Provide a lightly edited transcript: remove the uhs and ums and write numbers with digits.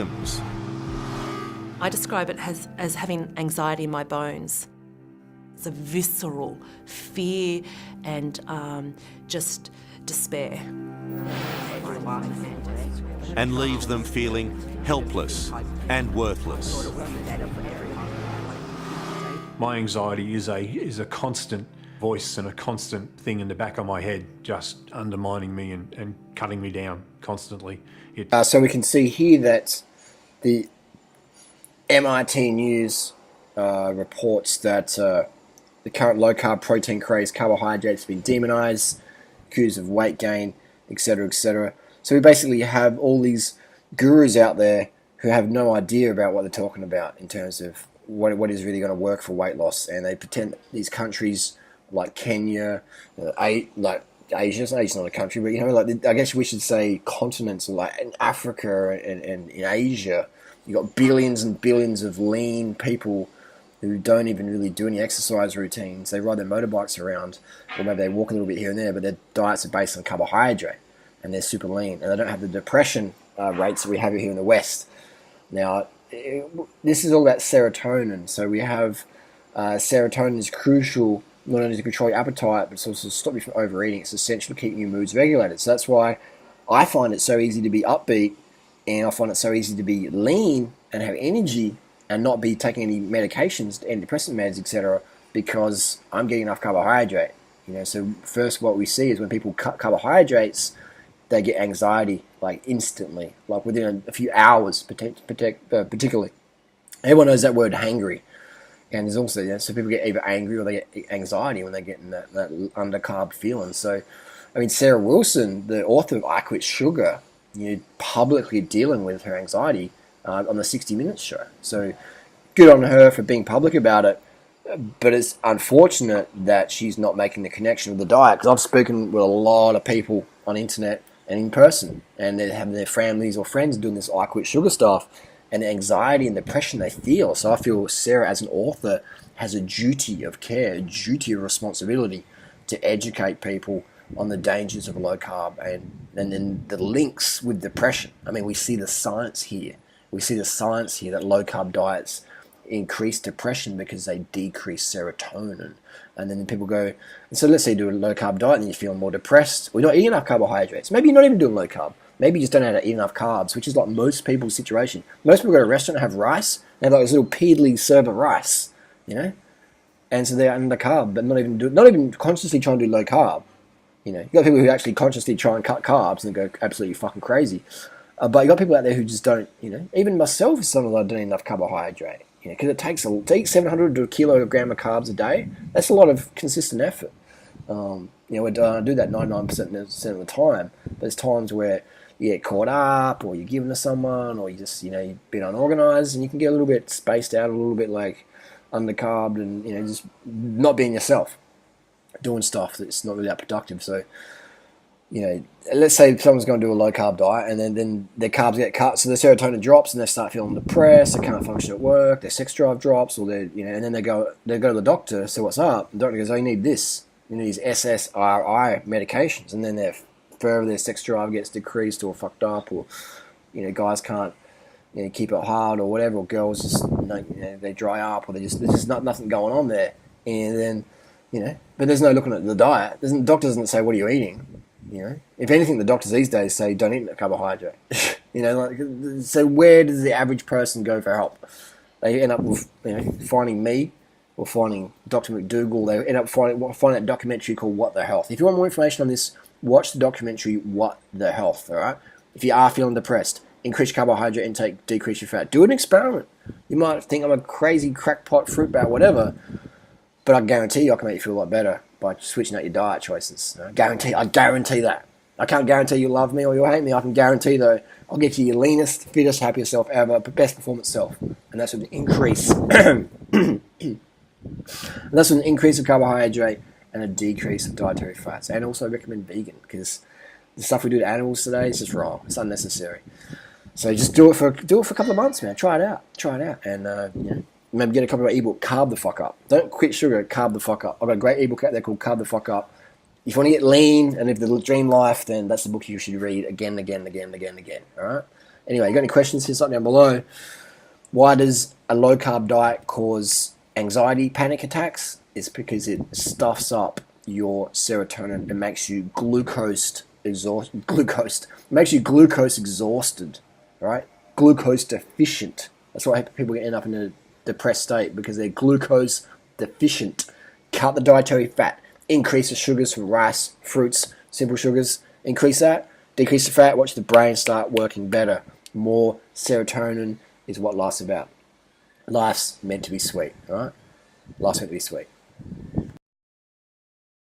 symptoms. I describe it as having anxiety in my bones. It's a visceral fear and just despair. And leaves them feeling helpless and worthless. My anxiety is a constant voice and a constant thing in the back of my head, just undermining me and cutting me down constantly. So we can see here that the MIT News reports that the current low-carb, protein-crazed carbohydrates have been demonized, accused of weight gain, etc., etc. So we basically have all these gurus out there who have no idea about what they're talking about in terms of what is really going to work for weight loss, and they pretend these countries like Kenya, like Asia's not a country, but I guess we should say continents like in Africa and in Asia, you got billions and billions of lean people who don't even really do any exercise routines. They ride their motorbikes around, or maybe they walk a little bit here and there, but their diets are based on carbohydrate, and they're super lean, and they don't have the depression rates that we have here in the West. Now, this is all about serotonin. So we have serotonin is crucial not only to control your appetite, but it's also to stop you from overeating. It's essential to keeping your moods regulated. So that's why I find it so easy to be upbeat, and I find it so easy to be lean and have energy and not be taking any medications, antidepressant meds, etc., because I'm getting enough carbohydrate. So first what we see is when people cut carbohydrates, they get anxiety like instantly, like within a few hours, particularly. Everyone knows that word hangry. And there's also, so people get either angry or they get anxiety when they get in that undercarb feeling. So, I mean, Sarah Wilson, the author of I Quit Sugar, publicly dealing with her anxiety on the 60 Minutes show. So, good on her for being public about it. But it's unfortunate that she's not making the connection with the diet, because I've spoken with a lot of people on the internet and in person, and they're having their families or friends doing this I Quit Sugar stuff, and the anxiety and depression they feel. So I feel Sarah, as an author, has a duty of care, a duty of responsibility to educate people on the dangers of low carb and then the links with depression. I mean, we see the science here. We see the science here that low carb diets increase depression because they decrease serotonin. And then people go, and so let's say you do a low carb diet and you feel more depressed. Well, you're not eating enough carbohydrates. Maybe you're not even doing low carb. Maybe you just don't know how to eat enough carbs, which is like most people's situation. Most people go to a restaurant and have rice, and have like this little piddly serve of rice, and so they're under carb, but not even consciously trying to do low carb. You got people who actually consciously try and cut carbs and go absolutely fucking crazy. But you got people out there who just don't. Even myself, sometimes I don't eat enough carbohydrate. Because it takes to eat 700 to a kilogram of carbs a day. That's a lot of consistent effort. We do that 99% of the time. But there's times where you get caught up, or you're giving to someone, or you just, you've been unorganized, and you can get a little bit spaced out, a little bit like undercarbed, and, just not being yourself, doing stuff that's not really that productive. So, let's say someone's going to do a low carb diet, and then their carbs get cut, so their serotonin drops, and they start feeling depressed, they can't function at work, their sex drive drops, or and then they go to the doctor, so what's up? The doctor goes, oh, you need this. You need these SSRI medications, and then their sex drive gets decreased or fucked up, or guys can't keep it hard or whatever, or girls just they dry up, or there's just nothing going on there, and then but there's no looking at the diet. The doctor doesn't say what are you eating. If anything, the doctors these days say don't eat carbohydrate. So where does the average person go for help? They end up with finding me or finding Dr. McDougall. They end up finding that documentary called What the Health. If you want more information on this, watch the documentary What the Health. All right. If you are feeling depressed, increase carbohydrate intake, decrease your fat. Do an experiment. You might think I'm a crazy crackpot, fruit bat, whatever, but I guarantee you I can make you feel a lot better by switching out your diet choices. I guarantee that. I can't guarantee you'll love me or you'll hate me. I can guarantee, though, I'll get you your leanest, fittest, happiest self ever, best performance self. And that's with an increase. And that's with an increase of carbohydrate and a decrease of dietary fats. And also recommend vegan, because the stuff we do to animals today is just wrong. It's unnecessary. So just do it for a couple of months, man. Try it out. And, maybe get a copy of my ebook, Carb the Fuck Up. Don't quit sugar, carb the fuck up. I've got a great ebook out there called Carb the Fuck Up. If you want to get lean and live the dream life, then that's the book you should read again. All right? Anyway, you got any questions? Here's something down below. Why does a low carb diet cause anxiety, panic attacks? It's because it stuffs up your serotonin and makes you glucose exhausted, right? Glucose deficient. That's why people end up in a depressed state, because they're glucose deficient. Cut the dietary fat. Increase the sugars from rice, fruits, simple sugars. Increase that. Decrease the fat. Watch the brain start working better. More serotonin is what life's about. Life's meant to be sweet, all right? Life's meant to be sweet.